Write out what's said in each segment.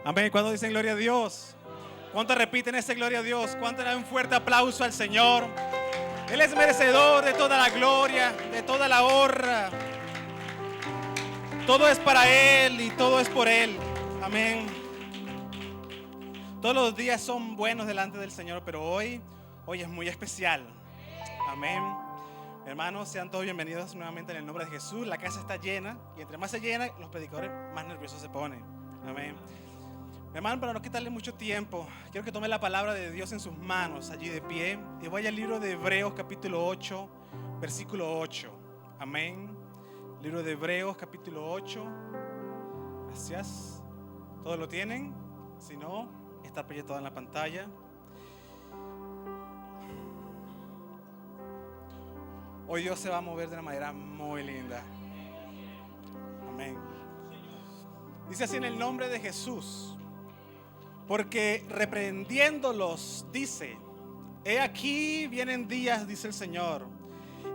Amén. ¿Cuántos dicen gloria a Dios? ¿Cuántos repiten ese gloria a Dios? ¿Cuántos dan un fuerte aplauso al Señor? Él es merecedor de toda la gloria, de toda la honra. Todo es para Él y todo es por Él. Amén. Todos los días son buenos delante del Señor, pero hoy es muy especial. Amén. Hermanos, sean todos bienvenidos nuevamente en el nombre de Jesús. La casa está llena y entre más se llena, los predicadores más nerviosos se ponen. Amén. Hermano, para no quitarle mucho tiempo, quiero que tome la palabra de Dios en sus manos, allí de pie, y vaya al libro de Hebreos capítulo 8, versículo 8. Amén. Libro de Hebreos capítulo 8. Gracias. ¿Todos lo tienen? Si no, está proyectado en la pantalla. Hoy Dios se va a mover de una manera muy linda. Amén. Dice así en el nombre de Jesús. Porque reprendiéndolos dice: he aquí vienen días, dice el Señor,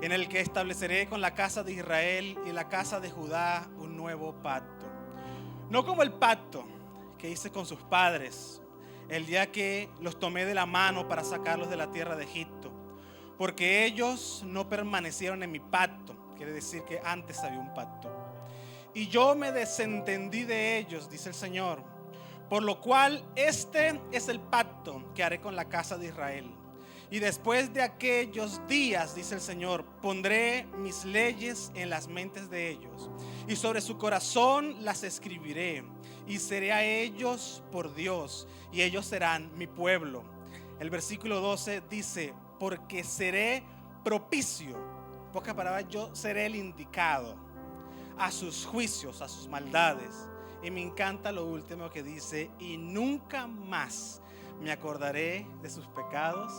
en el que estableceré con la casa de Israel y la casa de Judá un nuevo pacto. No como el pacto que hice con sus padres el día que los tomé de la mano para sacarlos de la tierra de Egipto, porque ellos no permanecieron en mi pacto. Quiere decir que antes había un pacto. Y yo me desentendí de ellos, dice el Señor. Por lo cual este es el pacto que haré con la casa de Israel. Y después de aquellos días, dice el Señor, pondré mis leyes en las mentes de ellos, y sobre su corazón las escribiré, y seré a ellos por Dios, y ellos serán mi pueblo. El versículo 12 dice: porque seré propicio, en pocas palabras, yo seré el indicado a sus juicios, a sus maldades. Y me encanta lo último que dice: y nunca más me acordaré de sus pecados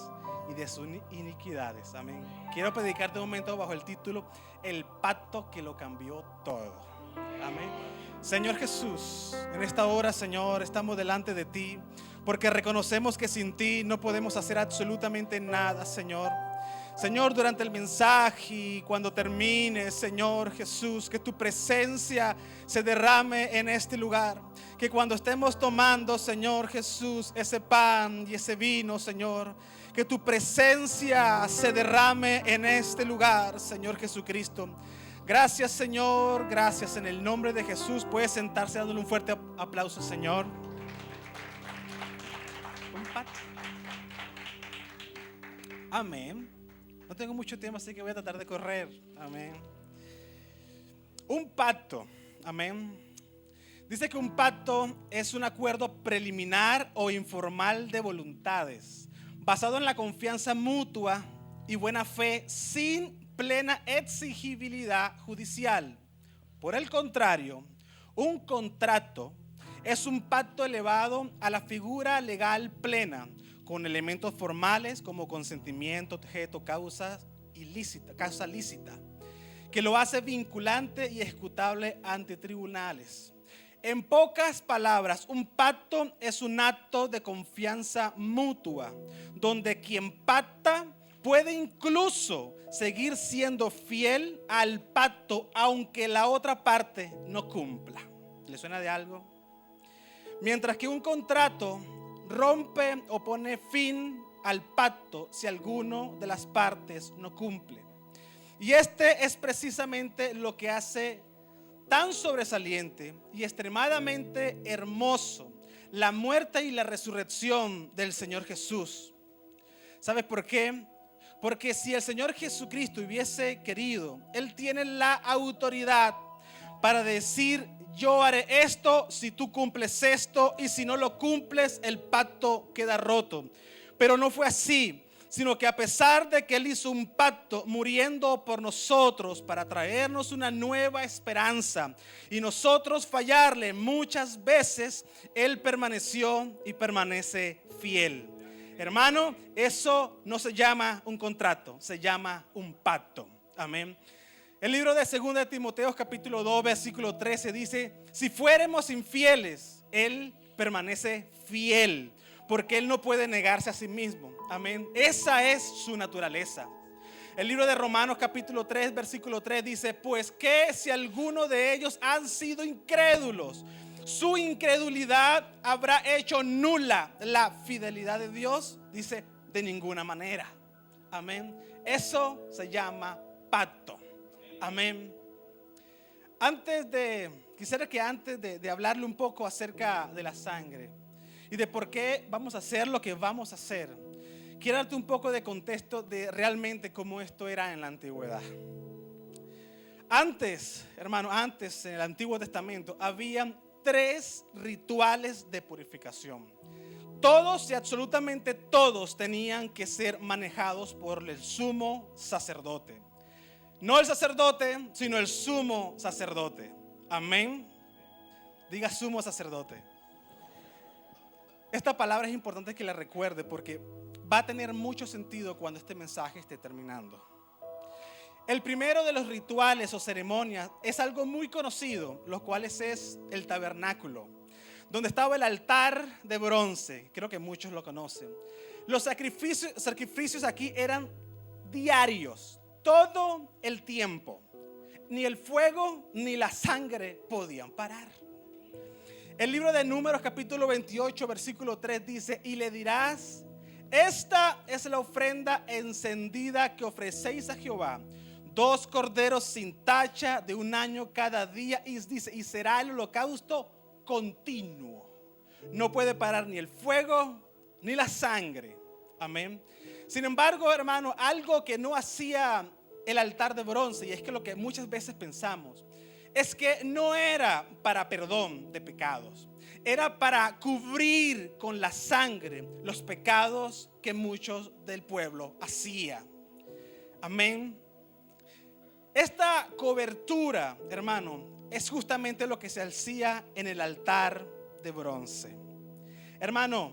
y de sus iniquidades. Amén. Quiero predicarte un momento bajo el título: el pacto que lo cambió todo. Amén. Señor Jesús, en esta hora, Señor, estamos delante de ti porque reconocemos que sin ti no podemos hacer absolutamente nada, Señor. Señor, durante el mensaje y cuando termine, Señor Jesús, que tu presencia se derrame en este lugar. Que cuando estemos tomando, Señor Jesús, ese pan y ese vino, Señor, que tu presencia se derrame en este lugar, Señor Jesucristo. Gracias, Señor, gracias en el nombre de Jesús. Puede sentarse dándole un fuerte aplauso, Señor. Amén. No tengo mucho tiempo, así que voy a tratar de correr. Amén. Un pacto. Amén. Dice que un pacto es un acuerdo preliminar o informal de voluntades, basado en la confianza mutua y buena fe, sin plena exigibilidad judicial. Por el contrario, un contrato es un pacto elevado a la figura legal plena, con elementos formales como consentimiento, objeto, causa lícita, que lo hace vinculante y ejecutable ante tribunales. En pocas palabras, un pacto es un acto de confianza mutua, donde quien pacta puede incluso seguir siendo fiel al pacto, aunque la otra parte no cumpla. ¿Le suena de algo? Mientras que un contrato rompe o pone fin al pacto si alguno de las partes no cumple. Y este es precisamente lo que hace tan sobresaliente y extremadamente hermoso la muerte y la resurrección del Señor Jesús. ¿Sabes por qué? Porque si el Señor Jesucristo hubiese querido, Él tiene la autoridad para decir: yo haré esto si tú cumples esto, y si no lo cumples, el pacto queda roto. Pero no fue así, sino que a pesar de que Él hizo un pacto muriendo por nosotros para traernos una nueva esperanza y nosotros fallarle muchas veces, Él permaneció y permanece fiel. Hermano, eso no se llama un contrato, se llama un pacto. Amén. El libro de 2 de Timoteo capítulo 2 versículo 13 dice: si fuéramos infieles, Él permanece fiel, porque Él no puede negarse a sí mismo. Amén. Esa es su naturaleza. El libro de Romanos capítulo 3 versículo 3 dice: pues que si alguno de ellos han sido incrédulos, su incredulidad habrá hecho nula la fidelidad de Dios. Dice, de ninguna manera. Amén. Eso se llama pacto. Amén. Quisiera que antes de hablarle un poco acerca de la sangre y de por qué vamos a hacer lo que vamos a hacer, quiero darte un poco de contexto de realmente cómo esto era en la antigüedad. Antes, hermano, en el Antiguo Testamento habían 3 rituales de purificación. Todos y absolutamente todos tenían que ser manejados por el sumo sacerdote. No el sacerdote, sino el sumo sacerdote. Amén. Diga sumo sacerdote. Esta palabra es importante que la recuerde porque va a tener mucho sentido cuando este mensaje esté terminando. El primero de los rituales o ceremonias es algo muy conocido, los cuales es el tabernáculo, donde estaba el altar de bronce. Creo que muchos lo conocen. Los sacrificios aquí eran diarios, todo el tiempo. Ni el fuego ni la sangre podían parar. El libro de Números capítulo 28 versículo 3 dice: y le dirás, esta es la ofrenda encendida que ofrecéis a Jehová, 2 corderos sin tacha de 1 año cada día. Y dice, y será el holocausto continuo. No puede parar ni el fuego ni la sangre. Amén. Sin embargo, hermano, algo que no hacía el altar de bronce, y es que lo que muchas veces pensamos, es que no era para perdón de pecados, era para cubrir con la sangre los pecados que muchos del pueblo hacían. Amén. Esta cobertura, hermano, es justamente lo que se hacía en el altar de bronce. Hermano,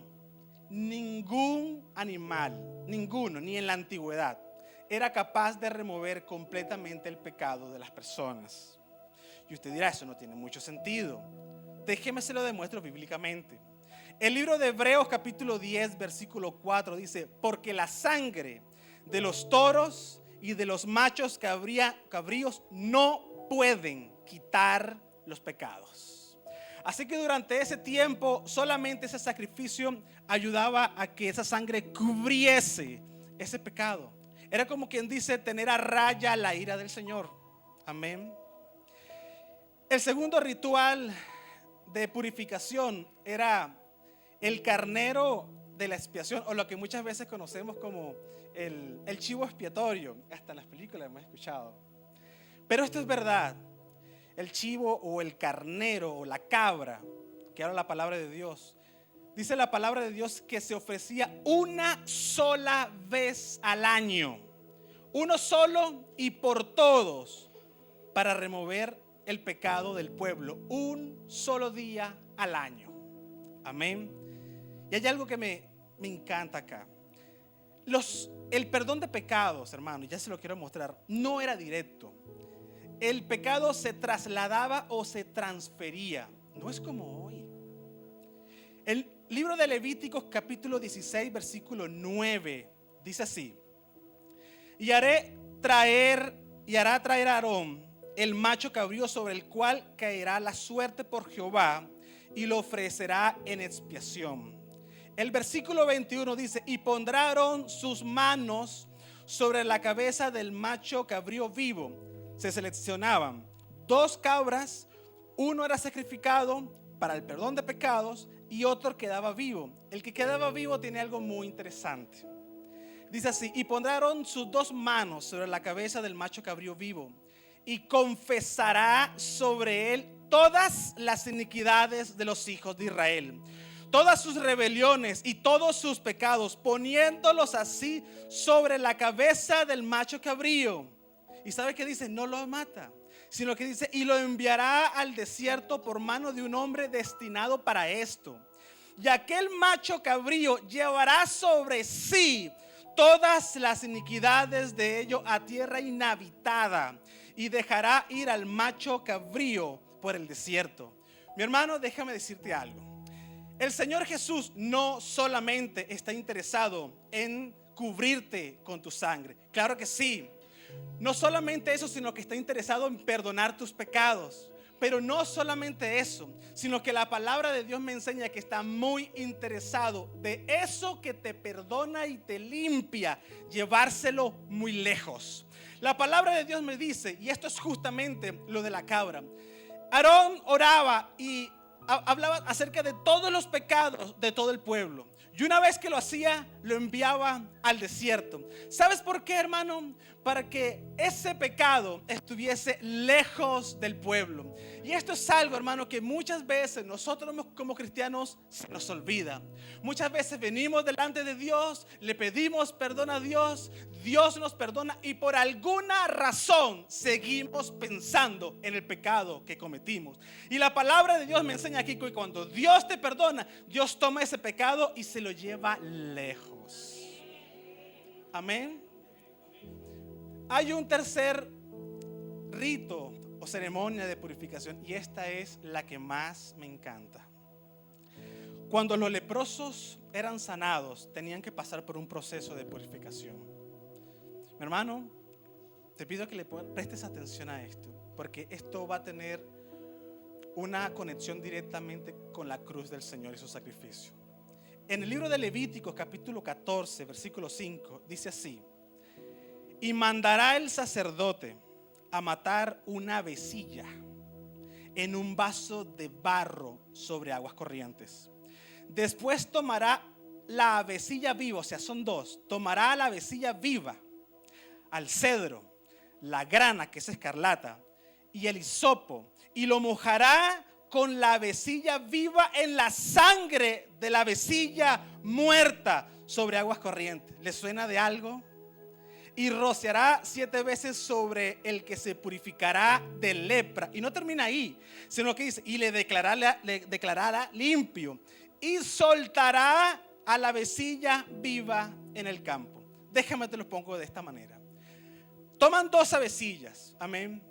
ningún animal, ninguno, ni en la antigüedad, era capaz de remover completamente el pecado de las personas. Y usted dirá, eso no tiene mucho sentido. Déjeme se lo demuestro bíblicamente. El libro de Hebreos capítulo 10 versículo 4 dice: porque la sangre de los toros y de los machos cabríos no pueden quitar los pecados. Así que durante ese tiempo solamente ese sacrificio ayudaba a que esa sangre cubriese ese pecado. Era como quien dice tener a raya la ira del Señor. Amén. El segundo ritual de purificación era el carnero de la expiación, o lo que muchas veces conocemos como el chivo expiatorio. Hasta en las películas hemos escuchado. Pero esto es verdad. El chivo o el carnero o la cabra, que era la palabra de Dios, dice la palabra de Dios que se ofrecía una sola vez al año, uno solo y por todos, para remover el pecado del pueblo, un solo día al año. Amén. Y hay algo que me encanta acá. El perdón de pecados, hermano, ya se lo quiero mostrar, no era directo. El pecado se trasladaba o se transfería. No es como hoy. El libro de Levíticos capítulo 16 versículo 9 dice así: y hará traer a Aarón el macho cabrío sobre el cual caerá la suerte por Jehová, y lo ofrecerá en expiación. El versículo 21 dice: y pondrá Aarón sus manos sobre la cabeza del macho cabrío vivo. Se seleccionaban 2 cabras, uno era sacrificado para el perdón de pecados y otro quedaba vivo. El que quedaba vivo tiene algo muy interesante. Dice así: y pondrá Aarón sus 2 manos sobre la cabeza del macho cabrío vivo, y confesará sobre él todas las iniquidades de los hijos de Israel, todas sus rebeliones y todos sus pecados, poniéndolos así sobre la cabeza del macho cabrío. Y sabe que dice, no lo mata, sino que dice, y lo enviará al desierto por mano de un hombre destinado para esto. Y aquel macho cabrío llevará sobre sí todas las iniquidades de ellos a tierra inhabitada, y dejará ir al macho cabrío por el desierto. Mi hermano, déjame decirte algo. El Señor Jesús no solamente está interesado en cubrirte con tu sangre. Claro que sí. No solamente eso, sino que está interesado en perdonar tus pecados. Pero no solamente eso, sino que la palabra de Dios me enseña que está muy interesado de eso que te perdona y te limpia, llevárselo muy lejos. La palabra de Dios me dice, y esto es justamente lo de la cabra. Aarón oraba y hablaba acerca de todos los pecados de todo el pueblo. Y una vez que lo hacía, lo enviaba al desierto. ¿Sabes por qué, hermano? Para que ese pecado estuviese lejos del pueblo. Y esto es algo, hermano, que muchas veces nosotros como cristianos se nos olvida. Muchas veces venimos delante de Dios, le pedimos perdón a Dios, Dios nos perdona y por alguna razón seguimos pensando en el pecado que cometimos. Y la palabra de Dios me enseña aquí que cuando Dios te perdona, Dios toma ese pecado y se lo lleva lejos. Amén. Hay un tercer rito o ceremonia de purificación, y esta es la que más me encanta. Cuando los leprosos eran sanados, tenían que pasar por un proceso de purificación. Mi hermano, te pido que le prestes atención a esto, porque esto va a tener una conexión directamente con la cruz del Señor y su sacrificio. En el libro de Levíticos capítulo 14 versículo 5 dice así: y mandará el sacerdote a matar una avecilla en un vaso de barro sobre aguas corrientes. Después tomará la avecilla viva, o sea, son dos. Tomará la avecilla viva, al cedro, la grana, que es escarlata, y el hisopo, y lo mojará con la avecilla viva en la sangre de la avecilla muerta sobre aguas corrientes. ¿Le suena de algo? Y rociará 7 veces sobre el que se purificará de lepra. Y no termina ahí, sino que dice: y le declarará limpio, y soltará a la avecilla viva en el campo. Déjame te lo pongo de esta manera. Toman 2 avecillas, amén.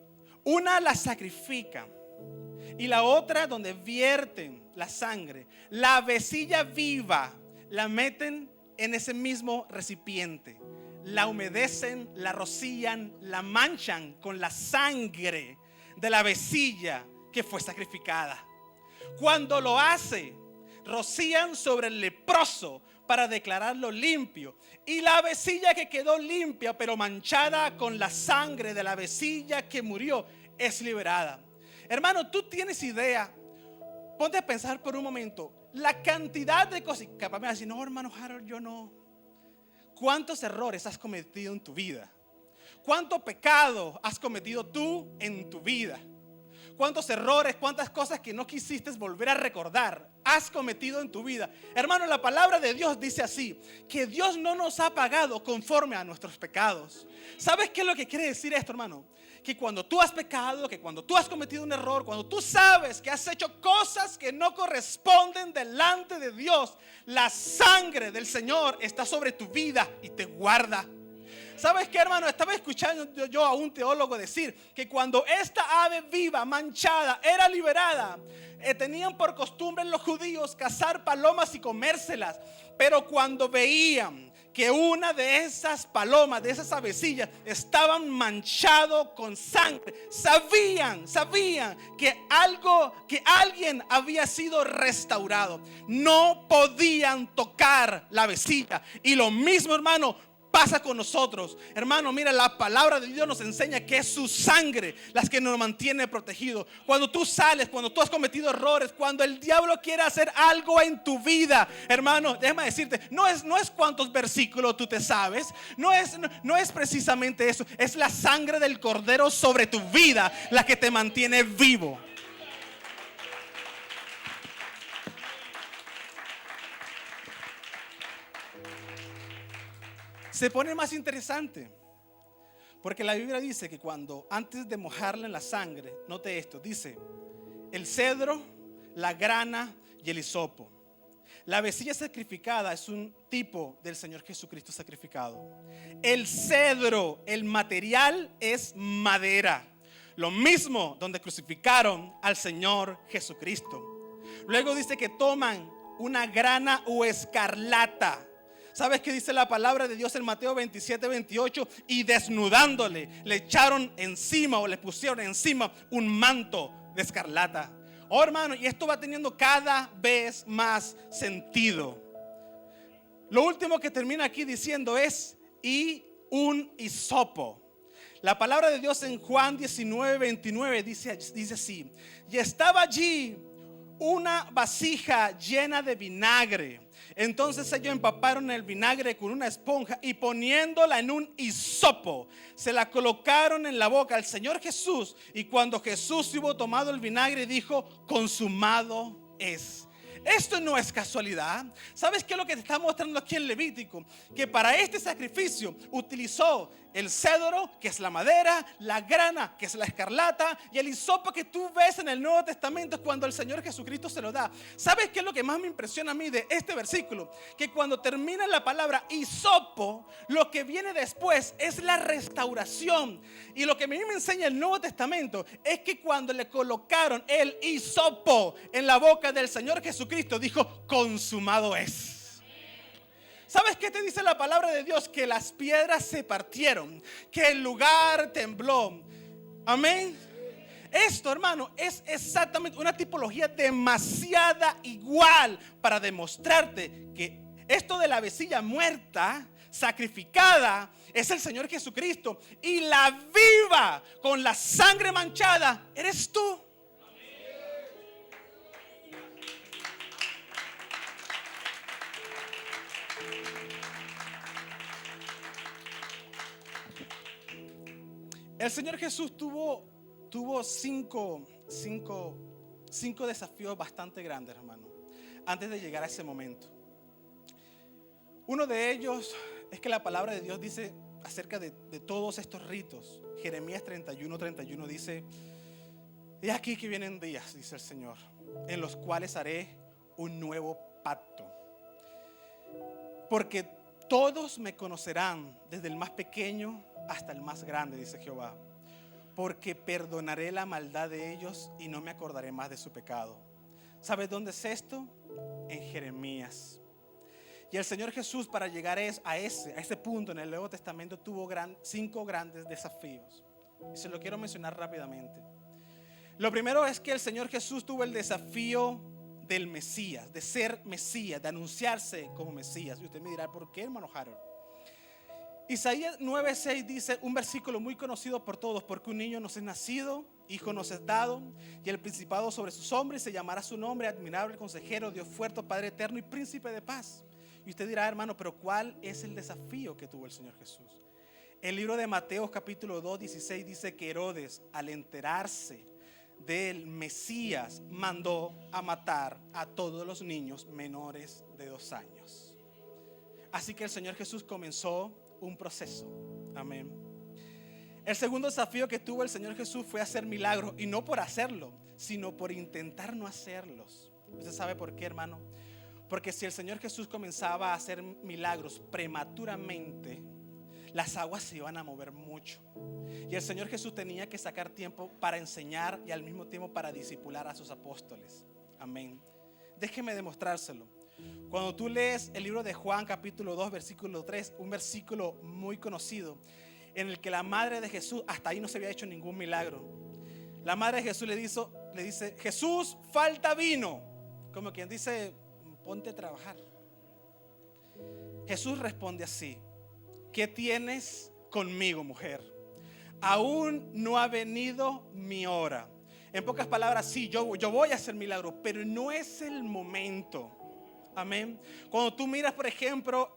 Una la sacrifican y la otra donde vierten la sangre. La avecilla viva la meten en ese mismo recipiente, la humedecen, la rocían, la manchan con la sangre de la avecilla que fue sacrificada. Cuando lo hace, rocían sobre el leproso para declararlo limpio, y la avecilla que quedó limpia pero manchada con la sangre de la avecilla que murió es liberada. Hermano, tú tienes idea, ponte a pensar por un momento la cantidad de cosas. Capaz me va a decir: no, hermano Harold, yo no. ¿Cuántos errores has cometido en tu vida? ¿Cuánto pecado has cometido tú en tu vida? ¿Cuántos errores, cuántas cosas que no quisiste volver a recordar has cometido en tu vida? Hermano, la palabra de Dios dice así: que Dios no nos ha pagado conforme a nuestros pecados. ¿Sabes qué es lo que quiere decir esto, hermano? Que cuando tú has pecado, que cuando tú has cometido un error, cuando tú sabes que has hecho cosas que no corresponden delante de Dios, la sangre del Señor está sobre tu vida y te guarda. ¿Sabes qué, hermano? Estaba escuchando yo a un teólogo decir que cuando esta ave viva, manchada, era liberada, tenían por costumbre los judíos cazar palomas y comérselas. Pero cuando veían que una de esas palomas, de esas avecillas, estaban manchado con sangre, sabían que alguien había sido restaurado. No podían tocar la avecilla. Y lo mismo, hermano, pasa con nosotros. Hermano, mira, la palabra de Dios nos enseña que es su sangre las que nos mantiene protegidos. Cuando tú sales, cuando tú has cometido errores, cuando el diablo quiere hacer algo en tu vida, hermano, déjame decirte, no es cuántos versículos tú te sabes, no es precisamente eso, es la sangre del Cordero sobre tu vida la que te mantiene vivo. Se pone más interesante, porque la Biblia dice que cuando antes de mojarla en la sangre, note esto, dice el cedro, la grana y el hisopo. La avecilla sacrificada es un tipo del Señor Jesucristo sacrificado. El cedro, el material, es madera, lo mismo donde crucificaron al Señor Jesucristo. Luego dice que toman una grana o escarlata. ¿Sabes qué dice la palabra de Dios en Mateo 27-28? Y desnudándole, le echaron encima o le pusieron encima un manto de escarlata. Oh, hermano, y esto va teniendo cada vez más sentido. Lo último que termina aquí diciendo es y un hisopo. La palabra de Dios en Juan 19:29 dice así: y estaba allí una vasija llena de vinagre. Entonces ellos empaparon el vinagre con una esponja y poniéndola en un hisopo, se la colocaron en la boca al Señor Jesús. Y cuando Jesús hubo tomado el vinagre, dijo: consumado es. Esto no es casualidad. ¿Sabes qué es lo que te está mostrando aquí en Levítico? Que para este sacrificio utilizó el cedro, que es la madera, la grana, que es la escarlata, y el hisopo que tú ves en el Nuevo Testamento cuando el Señor Jesucristo se lo da. ¿Sabes qué es lo que más me impresiona a mí de este versículo? Que cuando termina la palabra hisopo, lo que viene después es la restauración. Y lo que a mí me enseña el Nuevo Testamento es que cuando le colocaron el hisopo en la boca del Señor Jesucristo, dijo: consumado es. ¿Sabes qué te dice la palabra de Dios? Que las piedras se partieron, que el lugar tembló. Amén. Esto, hermano, es exactamente una tipología demasiada igual para demostrarte que esto de la vecilla muerta, sacrificada, es el Señor Jesucristo, y la viva con la sangre manchada eres tú. El Señor Jesús tuvo cinco desafíos bastante grandes, hermano, antes de llegar a ese momento. Uno de ellos es que la palabra de Dios dice acerca de todos estos ritos. Jeremías 31:31 dice: he aquí que vienen días, dice el Señor, en los cuales haré un nuevo pacto. Porque todos me conocerán, desde el más pequeño hasta el más grande, dice Jehová. Porque perdonaré la maldad de ellos y no me acordaré más de su pecado. ¿Sabes dónde es esto? En Jeremías. Y el Señor Jesús, para llegar a ese punto en el Nuevo Testamento, tuvo 5 grandes desafíos. Y se lo quiero mencionar rápidamente. Lo primero es que el Señor Jesús tuvo el desafío del Mesías, de ser Mesías, de anunciarse como Mesías. Y usted me dirá: ¿por qué, hermano Harold? Isaías 9:6 dice un versículo muy conocido por todos: porque un niño nos es nacido, hijo nos es dado, y el principado sobre sus hombros, y se llamará su nombre admirable, consejero, Dios fuerte, Padre eterno y príncipe de paz. Y usted dirá: hermano, pero ¿cuál es el desafío que tuvo el Señor Jesús? El libro de Mateo capítulo 2:16 dice que Herodes, al enterarse del Mesías, mandó a matar a todos los niños menores de 2 años. Así que el Señor Jesús comenzó un proceso. Amén. El segundo desafío que tuvo el Señor Jesús fue hacer milagros, y no por hacerlo, sino por intentar no hacerlos. ¿Usted sabe por qué, hermano? Porque si el Señor Jesús comenzaba a hacer milagros prematuramente, las aguas se iban a mover mucho. Y el Señor Jesús tenía que sacar tiempo para enseñar y al mismo tiempo para discipular a sus apóstoles. Amén. Déjeme demostrárselo. Cuando tú lees el libro de Juan capítulo 2 versículo 3, un versículo muy conocido, en el que la madre de Jesús, hasta ahí no se había hecho ningún milagro, la madre de Jesús le dice: Jesús, falta vino. Como quien dice: ponte a trabajar. Jesús responde así: ¿qué tienes conmigo, mujer? Aún no ha venido mi hora. En pocas palabras, sí, yo voy a hacer milagros, pero no es el momento. Amén. Cuando tú miras, por ejemplo,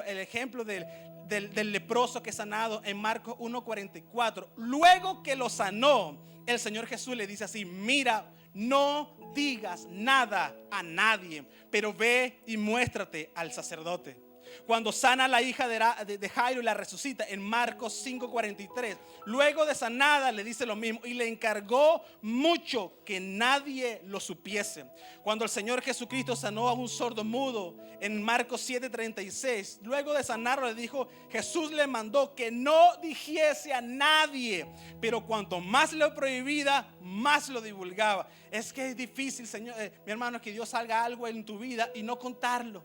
el ejemplo del leproso que es sanado en Marcos 1:44, luego que lo sanó, el Señor Jesús le dice así: mira, no digas nada a nadie, pero ve y muéstrate al sacerdote. Cuando sana a la hija de Jairo y la resucita en Marcos 5:43, luego de sanada le dice lo mismo y le encargó mucho que nadie lo supiese. Cuando el Señor Jesucristo sanó a un sordo mudo en Marcos 7:36, luego de sanarlo le dijo, Jesús le mandó que no dijese a nadie, pero cuanto más lo prohibía, más lo divulgaba. Es que es difícil, Señor, mi hermano, que Dios haga algo en tu vida y no contarlo.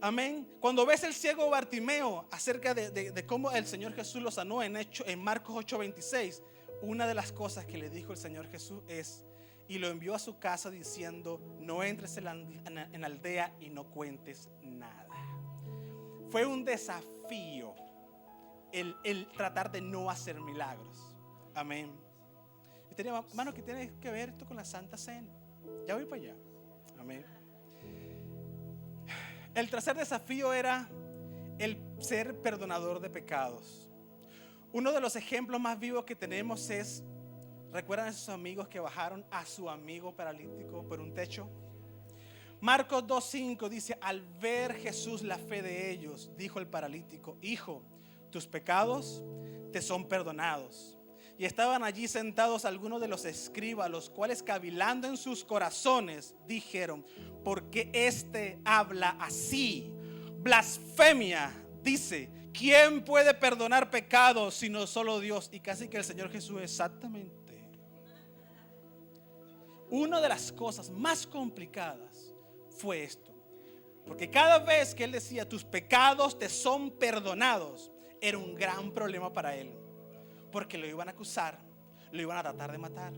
Amén. Cuando ves el ciego Bartimeo acerca de cómo el Señor Jesús lo sanó en Marcos 8:26, una de las cosas que le dijo el Señor Jesús es, y lo envió a su casa diciendo, no entres en la aldea y no cuentes nada. Fue un desafío el tratar de no hacer milagros. Amén. Hermano, ¿qué tiene que ver esto con la Santa Cena? Ya voy para allá. Amén. El tercer desafío era el ser perdonador de pecados. Uno de los ejemplos más vivos que tenemos es, ¿recuerdan a esos amigos que bajaron a su amigo paralítico por un techo? Marcos 2:5 dice, al ver Jesús la fe de ellos, dijo el paralítico, hijo, tus pecados te son perdonados. Y estaban allí sentados algunos de los escribas, los cuales cavilando en sus corazones dijeron, ¿por qué este habla así? Blasfemia, dice, ¿quién puede perdonar pecados sino solo Dios? Y casi que el Señor Jesús, exactamente. Una de las cosas más complicadas fue esto, porque cada vez que él decía tus pecados te son perdonados, era un gran problema para él, porque lo iban a acusar, lo iban a tratar de matar.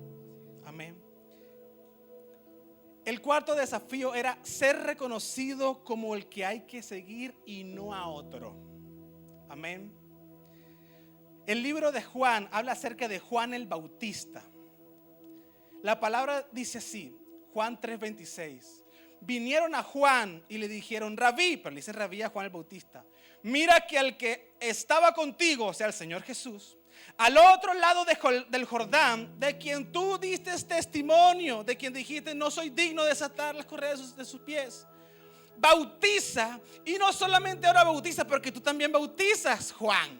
Amén. El cuarto desafío era ser reconocido como el que hay que seguir y no a otro. Amén. El libro de Juan habla acerca de Juan el Bautista. La palabra dice así, Juan 3:26. Vinieron a Juan y le dijeron, Rabí, pero le dicen Rabí a Juan el Bautista, mira que al que estaba contigo, o sea el Señor Jesús, al otro lado del Jordán, de quien tú diste testimonio, de quien dijiste no soy digno de desatar las correas de sus pies, bautiza. Y no solamente ahora bautiza, porque tú también bautizas, Juan.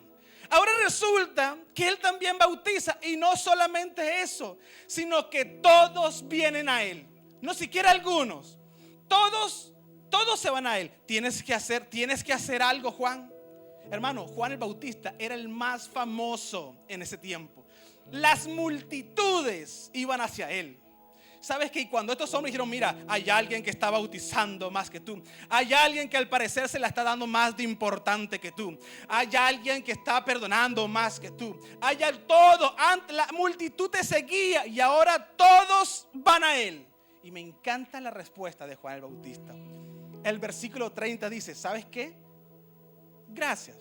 Ahora resulta que él también bautiza, y no solamente eso, sino que todos vienen a él, no siquiera algunos, todos se van a él. Tienes que hacer algo, Juan. Hermano, Juan el Bautista era el más famoso en ese tiempo. Las multitudes iban hacia él. ¿Sabes que cuando estos hombres dijeron, mira, hay alguien que está bautizando más que tú, hay alguien que al parecer se la está dando más de importante que tú, hay alguien que está perdonando más que tú, todo, la multitud te seguía y ahora todos van a él? Y me encanta la respuesta de Juan el Bautista. El versículo 30 dice, ¿sabes qué? Gracias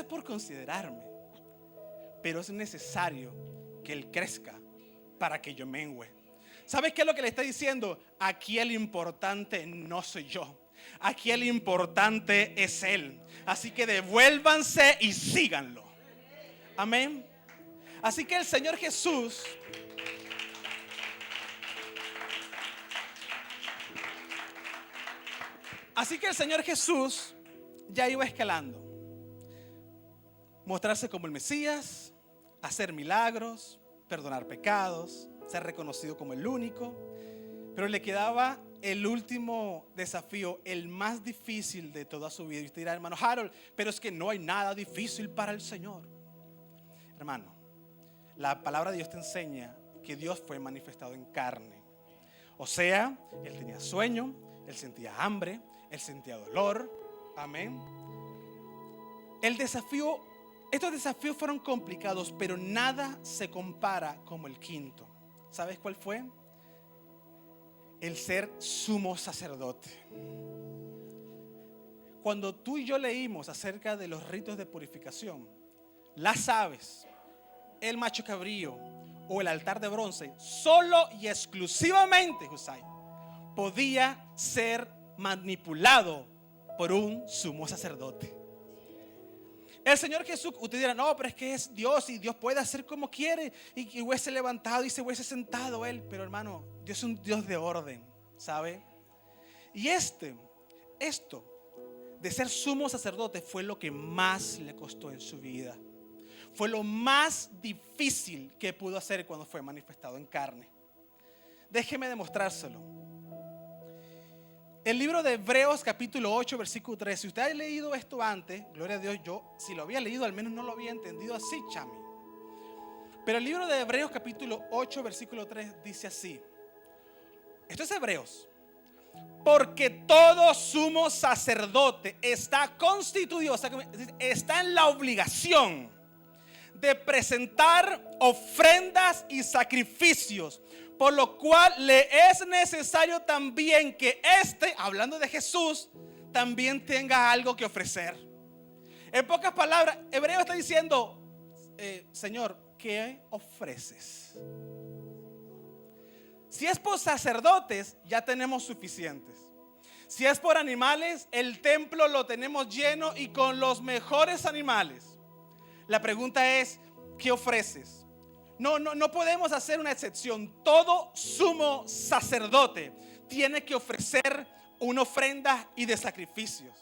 por considerarme, pero es necesario que él crezca para que yo mengüe. ¿Sabes qué es lo que le está diciendo? Aquí el importante no soy yo, aquí el importante es él. Así que devuélvanse y síganlo. Amén. Así que el Señor Jesús ya iba escalando. Mostrarse como el Mesías, hacer milagros, perdonar pecados, ser reconocido como el único. Pero le quedaba el último desafío, el más difícil de toda su vida. Y usted dirá, hermano Harold, pero es que no hay nada difícil para el Señor. Hermano, la palabra de Dios te enseña que Dios fue manifestado en carne. O sea, Él tenía sueño, Él sentía hambre, Él sentía dolor. Amén. Estos desafíos fueron complicados, pero nada se compara como el quinto. ¿Sabes cuál fue? El ser sumo sacerdote. Cuando tú y yo leímos acerca de los ritos de purificación, las aves, el macho cabrío o el altar de bronce, solo y exclusivamente, Husay, podía ser manipulado por un sumo sacerdote. El Señor Jesús, usted dirá, no, pero es que es Dios y Dios puede hacer como quiere, y hubiese levantado y se hubiese sentado él. Pero hermano, Dios es un Dios de orden, ¿sabe? Y esto de ser sumo sacerdote fue lo que más le costó en su vida. Fue lo más difícil que pudo hacer cuando fue manifestado en carne. Déjeme demostrárselo. El libro de Hebreos capítulo 8 versículo 3. Si usted ha leído esto antes, gloria a Dios, yo si lo había leído al menos no lo había entendido así, chami. Pero el libro de Hebreos capítulo 8 versículo 3 dice así. Esto es Hebreos. Porque todo sumo sacerdote está constituido, o sea, está en la obligación de presentar ofrendas y sacrificios, por lo cual le es necesario también que hablando de Jesús, también tenga algo que ofrecer. En pocas palabras, Hebreo está diciendo, Señor, ¿qué ofreces? Si es por sacerdotes, ya tenemos suficientes. Si es por animales, el templo lo tenemos lleno y con los mejores animales. La pregunta es, ¿qué ofreces? No podemos hacer una excepción. Todo sumo sacerdote tiene que ofrecer una ofrenda y de sacrificios.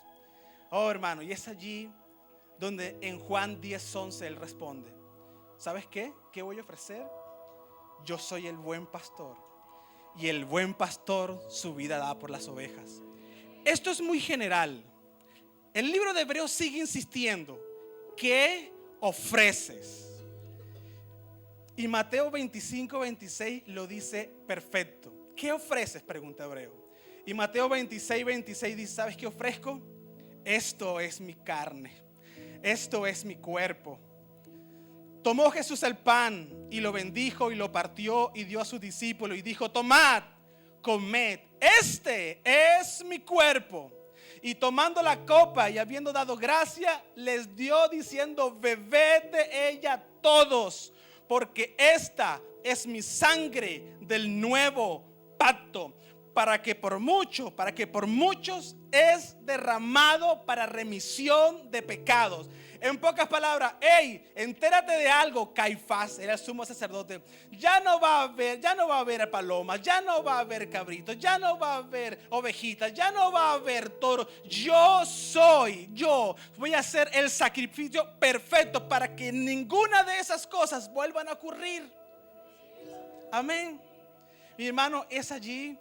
Oh, hermano, y es allí donde en Juan 10:11 él responde, ¿sabes qué? ¿Qué voy a ofrecer? Yo soy el buen pastor, y el buen pastor su vida da por las ovejas. Esto es muy general. El libro de Hebreos sigue insistiendo, ¿qué ofreces? Y Mateo 25:26 lo dice perfecto. ¿Qué ofreces? Pregunta Hebreo. Y Mateo 26:26 dice, ¿sabes qué ofrezco? Esto es mi carne, esto es mi cuerpo. Tomó Jesús el pan y lo bendijo y lo partió y dio a sus discípulos y dijo, tomad, comed, este es mi cuerpo. Y tomando la copa y habiendo dado gracia, les dio diciendo, bebed de ella todos, porque esta es mi sangre del nuevo pacto, para que por muchos es derramado para remisión de pecados. En pocas palabras, entérate de algo. Caifás era el sumo sacerdote. Ya no va a haber palomas, ya no va a haber cabritos, ya no va a haber ovejitas, ya no va a haber toros. Yo voy a hacer el sacrificio perfecto para que ninguna de esas cosas vuelvan a ocurrir. Amén. Mi hermano, es allí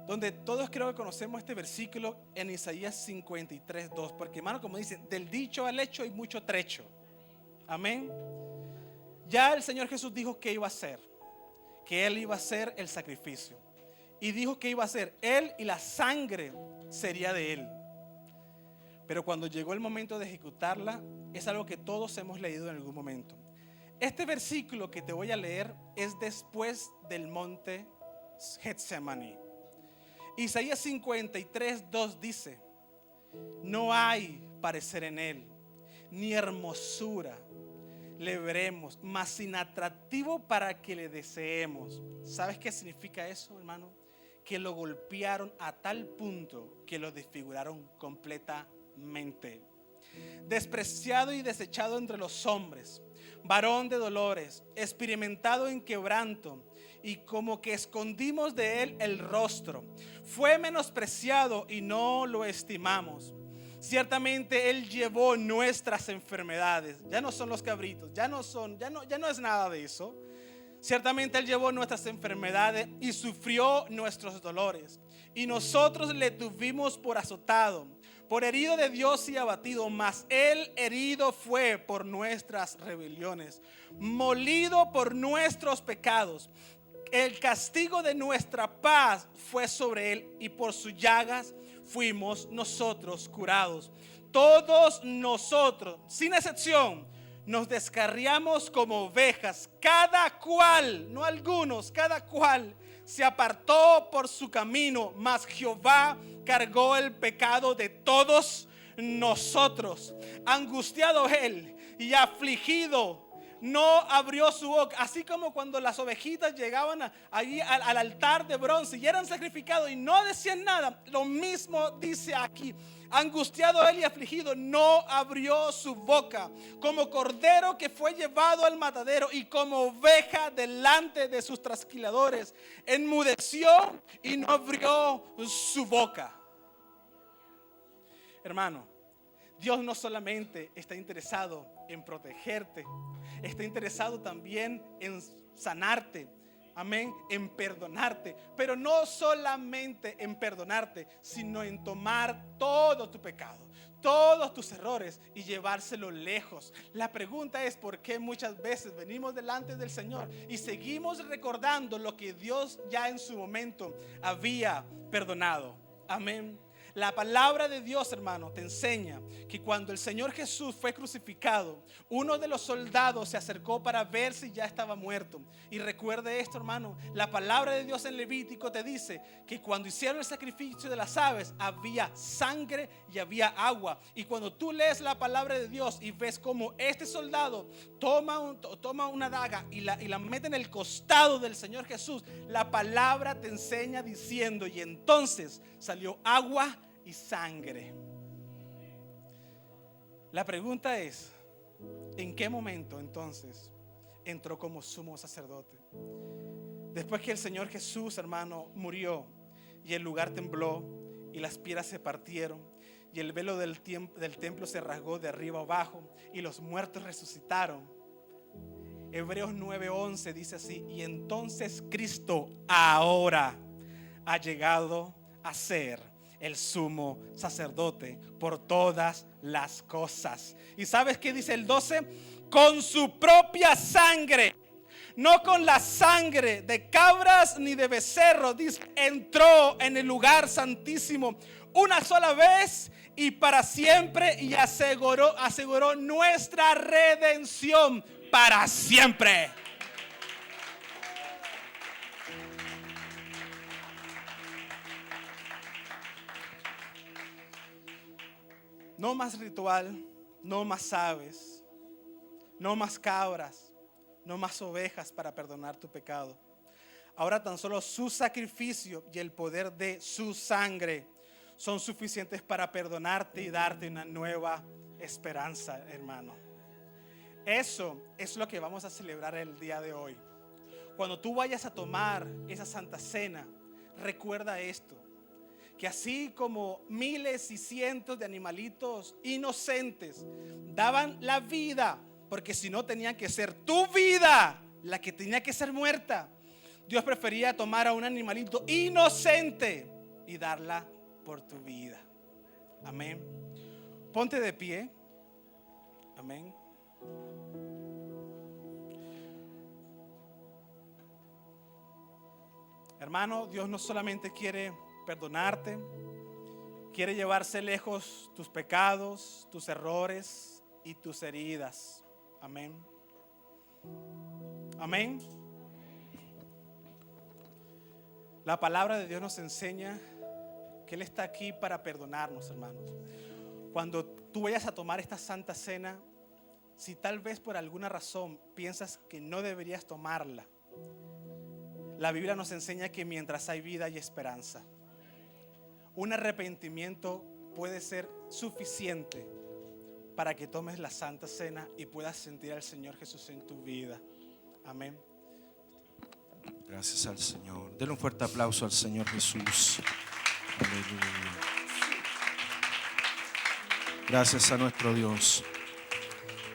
donde todos creo que conocemos este versículo en Isaías 53:2. Porque, hermano, como dicen, del dicho al hecho hay mucho trecho. Amén. Ya el Señor Jesús dijo que iba a hacer, que Él iba a hacer el sacrificio. Y dijo que iba a hacer Él y la sangre sería de Él. Pero cuando llegó el momento de ejecutarla, es algo que todos hemos leído en algún momento. Este versículo que te voy a leer es después del monte Getsemaní. Isaías 53:2 dice, no hay parecer en él, ni hermosura le veremos, mas sin atractivo para que le deseemos. ¿Sabes qué significa eso, hermano? Que lo golpearon a tal punto que lo desfiguraron completamente. Despreciado y desechado entre los hombres, varón de dolores, experimentado en quebranto, y como que escondimos de él el rostro. Fue menospreciado y no lo estimamos. Ciertamente él llevó nuestras enfermedades. Ya no son los cabritos, ya no es nada de eso. Ciertamente él llevó nuestras enfermedades y sufrió nuestros dolores. Y nosotros le tuvimos por azotado, por herido de Dios y abatido, mas él herido fue por nuestras rebeliones, molido por nuestros pecados. El castigo de nuestra paz fue sobre él, y por sus llagas fuimos nosotros curados. Todos nosotros, sin excepción, nos descarriamos como ovejas, cada cual, no algunos, cada cual se apartó por su camino, mas Jehová cargó el pecado de todos nosotros. Angustiado él y afligido, no abrió su boca. Así como cuando las ovejitas llegaban allí al altar de bronce y eran sacrificados y no decían nada, lo mismo dice aquí. Angustiado él y afligido, no abrió su boca. Como cordero que fue llevado al matadero, y como oveja delante de sus trasquiladores, enmudeció y no abrió su boca. Hermano, Dios no solamente está interesado en protegerte, está interesado también en sanarte. Amén, en perdonarte, pero no solamente en perdonarte, sino en tomar todo tu pecado, todos tus errores y llevárselo lejos. La pregunta es por qué muchas veces venimos delante del Señor y seguimos recordando lo que Dios ya en su momento había perdonado. Amén. La palabra de Dios, hermano, te enseña que cuando el Señor Jesús fue crucificado, uno de los soldados se acercó para ver si ya estaba muerto. Y recuerde esto, hermano, la palabra de Dios en Levítico te dice que cuando hicieron el sacrificio de las aves había sangre y había agua. Y cuando tú lees la palabra de Dios y ves como este soldado toma una daga y la mete en el costado del Señor Jesús, la palabra te enseña diciendo: y entonces salió agua y sangre. La pregunta es: ¿en qué momento entonces entró como sumo sacerdote? Después que el Señor Jesús, hermano, murió y el lugar tembló y las piedras se partieron y el velo del templo se rasgó de arriba abajo y los muertos resucitaron. Hebreos 9:11 dice así: y entonces Cristo ahora ha llegado a ser el sumo sacerdote por todas las cosas. ¿Y sabes qué dice el 12? Con su propia sangre, no con la sangre de cabras ni de becerros, dice, entró en el lugar santísimo una sola vez y para siempre, y aseguró nuestra redención para siempre. No más ritual, no más aves, no más cabras, no más ovejas para perdonar tu pecado. Ahora tan solo su sacrificio y el poder de su sangre son suficientes para perdonarte y darte una nueva esperanza, hermano. Eso es lo que vamos a celebrar el día de hoy. Cuando tú vayas a tomar esa Santa Cena, recuerda esto: que así como miles y cientos de animalitos inocentes daban la vida, porque si no tenían que ser tu vida la que tenía que ser muerta, Dios prefería tomar a un animalito inocente y darla por tu vida. Amén. Ponte de pie. Amén. Hermano, Dios no solamente quiere perdonarte, quiere llevarse lejos tus pecados, tus errores y tus heridas. Amén. Amén. La palabra de Dios nos enseña que Él está aquí para perdonarnos, hermanos. Cuando tú vayas a tomar esta Santa Cena, si tal vez por alguna razón piensas que no deberías tomarla, la Biblia nos enseña que mientras hay vida hay esperanza. Un arrepentimiento puede ser suficiente para que tomes la Santa Cena y puedas sentir al Señor Jesús en tu vida. Amén. Gracias al Señor. Denle un fuerte aplauso al Señor Jesús. Aleluya. Gracias a nuestro Dios.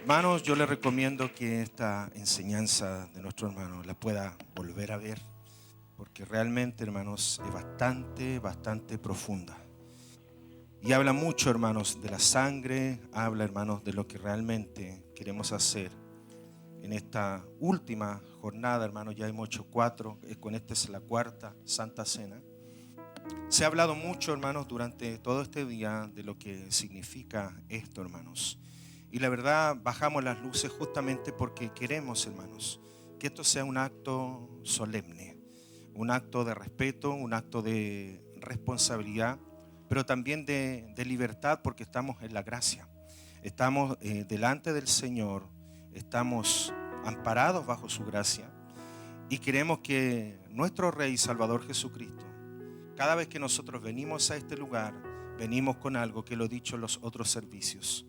Hermanos, yo les recomiendo que esta enseñanza de nuestro hermano la pueda volver a ver, porque realmente, hermanos, es bastante profunda. Y habla mucho, hermanos, de la sangre, habla, hermanos, de lo que realmente queremos hacer en esta última jornada, hermanos. Ya hemos hecho 4, con esta es la 4ª Santa Cena. Se ha hablado mucho, hermanos, durante todo este día de lo que significa esto, hermanos. Y la verdad, bajamos las luces justamente porque queremos, hermanos, que esto sea un acto solemne, un acto de respeto, un acto de responsabilidad, pero también de libertad, porque estamos en la gracia. Estamos delante del Señor, estamos amparados bajo su gracia y queremos que nuestro Rey Salvador Jesucristo, cada vez que nosotros venimos a este lugar, venimos con algo que lo he dicho en los otros servicios.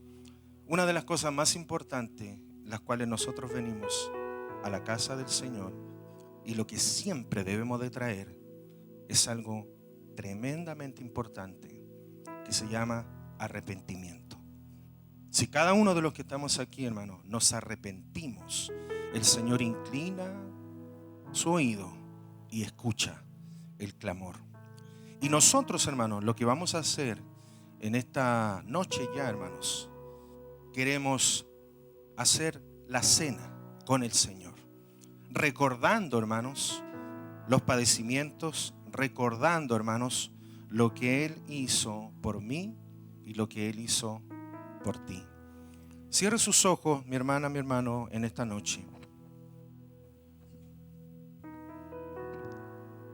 Una de las cosas más importantes, las cuales nosotros venimos a la casa del Señor, y lo que siempre debemos de traer, es algo tremendamente importante que se llama arrepentimiento. Si cada uno de los que estamos aquí, hermano, nos arrepentimos, el Señor inclina su oído y escucha el clamor. Y nosotros, hermanos, lo que vamos a hacer en esta noche ya, hermanos, queremos hacer la cena con el Señor, recordando, hermanos, los padecimientos, recordando, hermanos, lo que Él hizo por mí y lo que Él hizo por ti. Cierre sus ojos, mi hermana, mi hermano, en esta noche.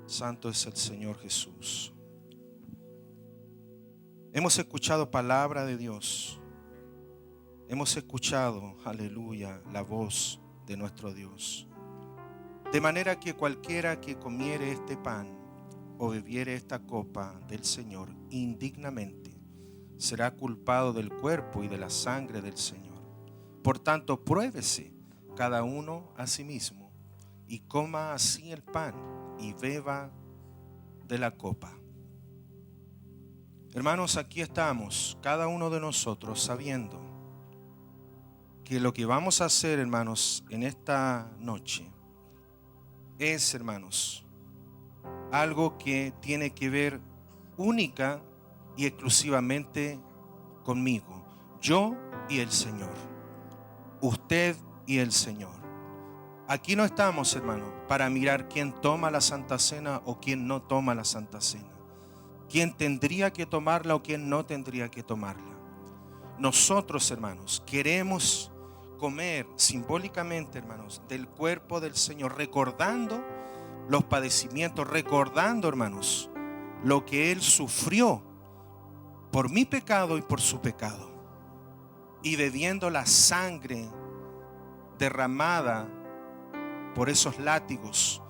Santo es el Señor Jesús. Hemos escuchado palabra de Dios. Hemos escuchado, aleluya, la voz de nuestro Dios. De manera que cualquiera que comiere este pan o bebiere esta copa del Señor indignamente será culpado del cuerpo y de la sangre del Señor. Por tanto, pruébese cada uno a sí mismo y coma así el pan y beba de la copa. Hermanos, aquí estamos, cada uno de nosotros, sabiendo que lo que vamos a hacer, hermanos, en esta noche es, hermanos, algo que tiene que ver única y exclusivamente conmigo, yo y el Señor, usted y el Señor. Aquí no estamos, hermano, para mirar quién toma la Santa Cena o quién no toma la Santa Cena, quién tendría que tomarla o quién no tendría que tomarla. Nosotros, hermanos, queremos comer simbólicamente, hermanos, del cuerpo del Señor, recordando los padecimientos, recordando, hermanos, lo que Él sufrió por mi pecado y por su pecado, y bebiendo la sangre derramada por esos látigos,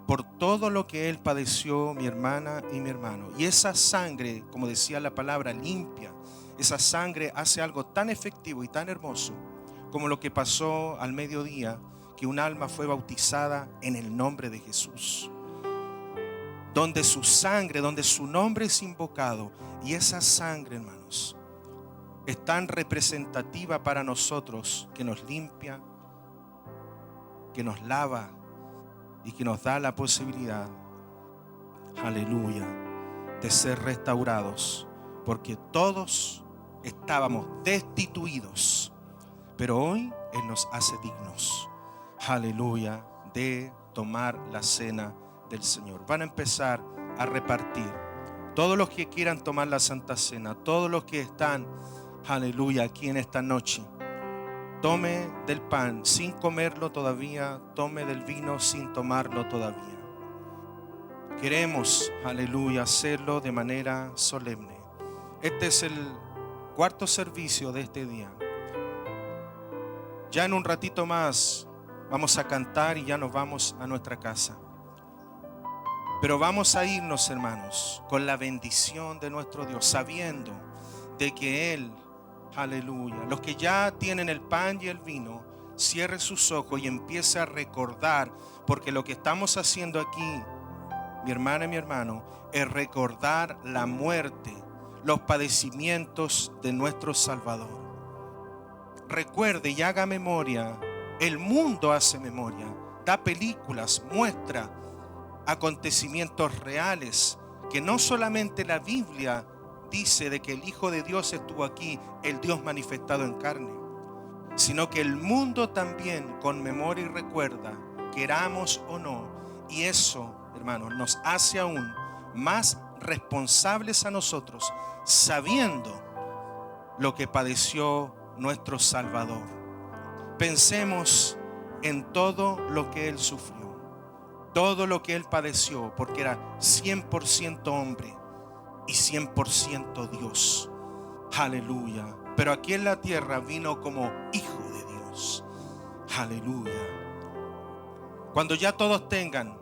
por todo lo que Él padeció, mi hermana y mi hermano. Y esa sangre, como decía la palabra, limpia. Esa sangre hace algo tan efectivo y tan hermoso como lo que pasó al mediodía, que un alma fue bautizada en el nombre de Jesús, donde su sangre, donde su nombre es invocado. Y esa sangre, hermanos, es tan representativa para nosotros, que nos limpia, que nos lava y que nos da la posibilidad, aleluya, de ser restaurados, porque todos estábamos destituidos, pero hoy Él nos hace dignos, aleluya, de tomar la cena del Señor. Van a empezar a repartir. Todos los que quieran tomar la Santa Cena, todos los que están, aleluya, aquí en esta noche, tome del pan sin comerlo todavía, tome del vino sin tomarlo todavía. Queremos, aleluya, hacerlo de manera solemne. Este es el cuarto servicio de este día. Ya en un ratito más vamos a cantar y ya nos vamos a nuestra casa. Pero vamos a irnos, hermanos, con la bendición de nuestro Dios, sabiendo de que Él, aleluya, los que ya tienen el pan y el vino, cierre sus ojos y empiece a recordar, porque lo que estamos haciendo aquí, mi hermana y mi hermano, es recordar la muerte, los padecimientos de nuestro Salvador. Recuerde y haga memoria. El mundo hace memoria, da películas, muestra acontecimientos reales, que no solamente la Biblia dice de que el Hijo de Dios estuvo aquí, el Dios manifestado en carne, sino que el mundo también conmemora y recuerda, queramos o no. Y eso, hermanos, nos hace aún más responsables a nosotros, sabiendo lo que padeció nuestro Salvador. Pensemos en todo lo que Él sufrió, todo lo que Él padeció, porque era 100% hombre y 100% Dios. Aleluya. Pero aquí en la tierra vino como Hijo de Dios. Aleluya. Cuando ya todos tengan,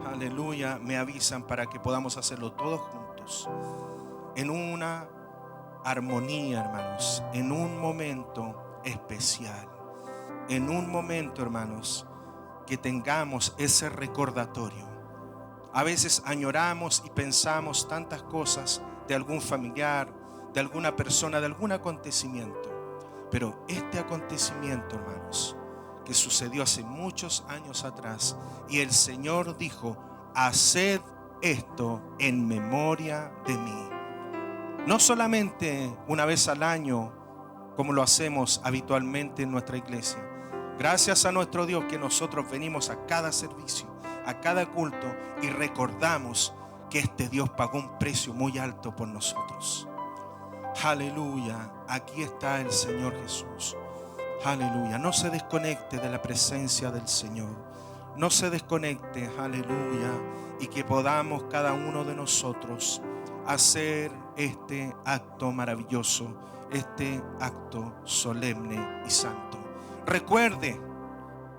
aleluya, me avisan para que podamos hacerlo todos juntos, en una armonía, hermanos, en un momento especial, en un momento, hermanos, que tengamos ese recordatorio. A veces añoramos y pensamos tantas cosas de algún familiar, de alguna persona, de algún acontecimiento, pero este acontecimiento, hermanos, que sucedió hace muchos años atrás, y el Señor dijo: haced esto en memoria de mí. No solamente una vez al año, como lo hacemos habitualmente en nuestra iglesia. Gracias a nuestro Dios que nosotros venimos a cada servicio, a cada culto, y recordamos que este Dios pagó un precio muy alto por nosotros. Aleluya, aquí está el Señor Jesús. Aleluya, no se desconecte de la presencia del Señor. No se desconecte, aleluya, y que podamos cada uno de nosotros hacer este acto maravilloso, este acto solemne y santo. Recuerde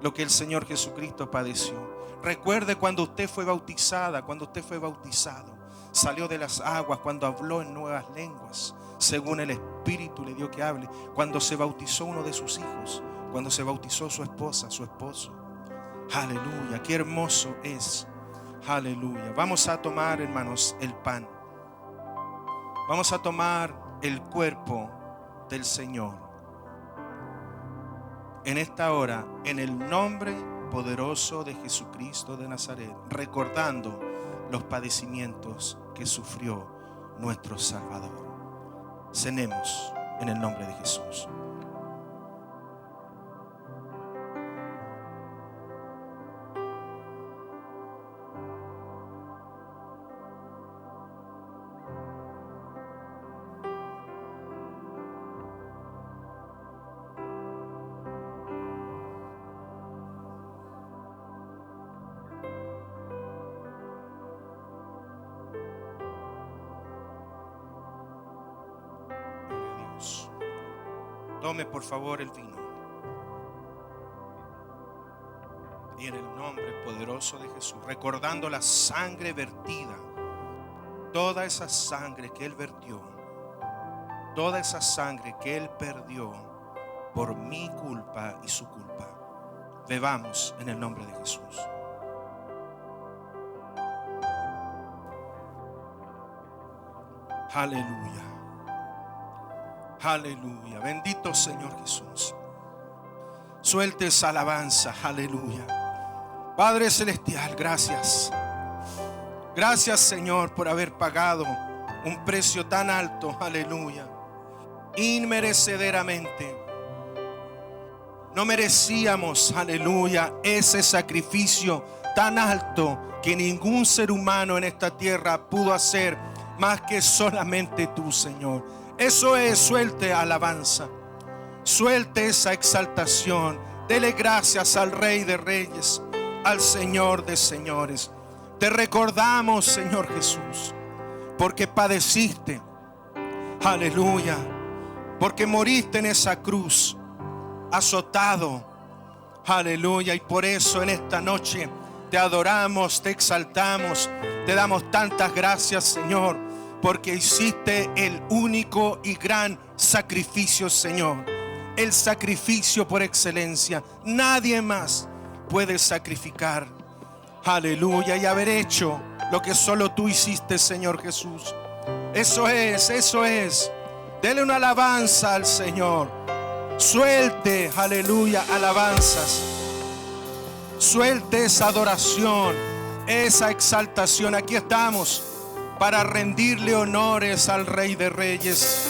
lo que el Señor Jesucristo padeció. Recuerde cuando usted fue bautizada, cuando usted fue bautizado, salió de las aguas, cuando habló en nuevas lenguas, según el Espíritu le dio que hable, cuando se bautizó uno de sus hijos, cuando se bautizó su esposa, su esposo. Aleluya, qué hermoso es. Aleluya. Vamos a tomar, hermanos, el pan. Vamos a tomar el cuerpo del Señor en esta hora, en el nombre poderoso de Jesucristo de Nazaret, recordando los padecimientos que sufrió nuestro Salvador. Cenemos en el nombre de Jesús. Tome por favor el vino. Y en el nombre poderoso de Jesús, recordando la sangre vertida, toda esa sangre que Él vertió, toda esa sangre que Él perdió por mi culpa y su culpa. Bebamos en el nombre de Jesús. Aleluya. Aleluya, bendito Señor Jesús. Suelte esa alabanza, aleluya. Padre Celestial, gracias. Gracias, Señor, por haber pagado un precio tan alto, aleluya, inmerecederamente. No merecíamos, aleluya, ese sacrificio tan alto que ningún ser humano en esta tierra pudo hacer más que solamente tú, Señor. Eso es, suelte alabanza, suelte esa exaltación. Dele gracias al Rey de Reyes, al Señor de Señores. Te recordamos, Señor Jesús, porque padeciste, aleluya, porque moriste en esa cruz, azotado, aleluya. Y por eso en esta noche te adoramos, te exaltamos, te damos tantas gracias, Señor, porque hiciste el único y gran sacrificio, Señor. El sacrificio por excelencia. Nadie más puede sacrificar, aleluya, y haber hecho lo que solo tú hiciste, Señor Jesús. Eso es, eso es. Dele una alabanza al Señor. Suelte, aleluya, alabanzas. Suelte esa adoración, esa exaltación. Aquí estamos para rendirle honores al Rey de Reyes,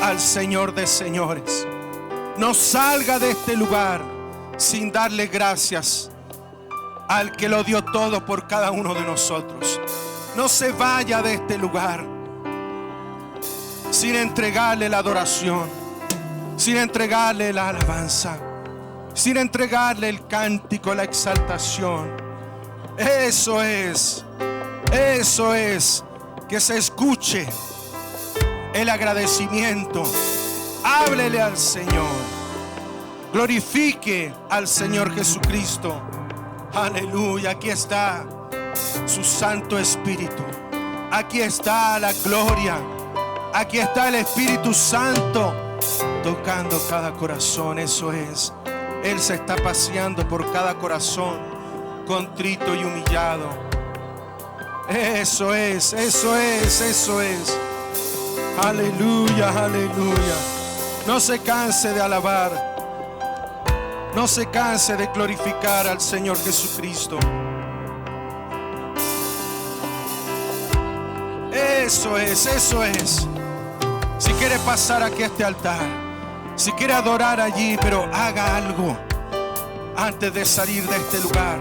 al Señor de Señores. No salga de este lugar sin darle gracias al que lo dio todo por cada uno de nosotros. No se vaya de este lugar sin entregarle la adoración, sin entregarle la alabanza, sin entregarle el cántico, la exaltación. Eso es, que se escuche el agradecimiento. Háblele al Señor, glorifique al Señor Jesucristo. Aleluya, aquí está su Santo Espíritu, aquí está la gloria, aquí está el Espíritu Santo tocando cada corazón. Eso es, Él se está paseando por cada corazón contrito y humillado. Eso es. Aleluya, aleluya. No se canse de alabar, no se canse de glorificar al Señor Jesucristo. Eso es. Si quiere pasar aquí a este altar, si quiere adorar allí, pero haga algo antes de salir de este lugar.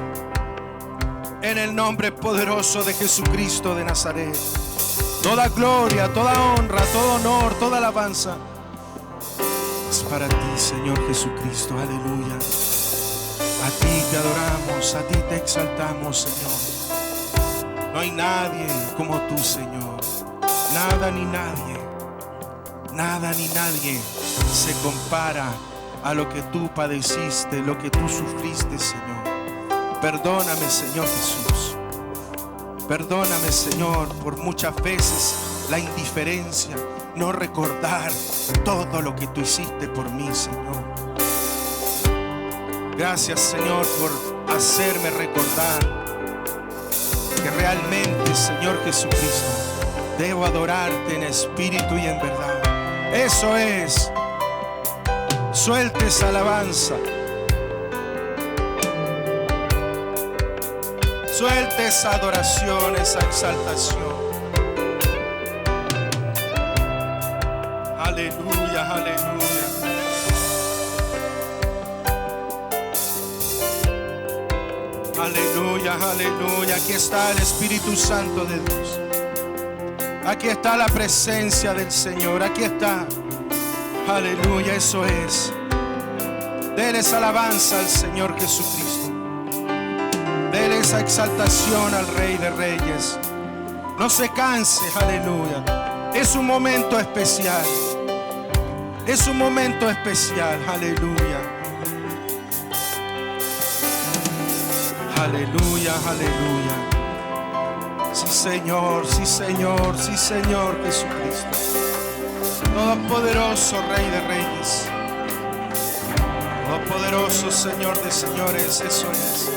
en el nombre poderoso de Jesucristo de Nazaret. Toda gloria, toda honra, todo honor, toda alabanza es para ti, Señor Jesucristo. Aleluya. A ti te adoramos, a ti te exaltamos, Señor. No hay nadie como tú, Señor. Nada ni nadie, nada ni nadie se compara a lo que tú padeciste, lo que tú sufriste, Señor. Perdóname, Señor Jesús. Perdóname, Señor, por muchas veces la indiferencia, no recordar todo lo que tú hiciste por mí, Señor. Gracias, Señor, por hacerme recordar que realmente, Señor Jesucristo, debo adorarte en espíritu y en verdad. Eso es. Suelte esa alabanza. Suelte esa adoración, esa exaltación. Aleluya, aleluya. Aleluya, aleluya. Aquí está el Espíritu Santo de Dios. Aquí está la presencia del Señor. Aquí está. Aleluya, eso es. Dele esa alabanza al Señor Jesucristo. Dele esa exaltación al Rey de Reyes. No se canse, aleluya. Es un momento especial. Es un momento especial, aleluya. Aleluya, aleluya. Sí, Señor, sí, Señor, sí, Señor Jesucristo. Todopoderoso Rey de Reyes. Todopoderoso Señor de señores, eso es.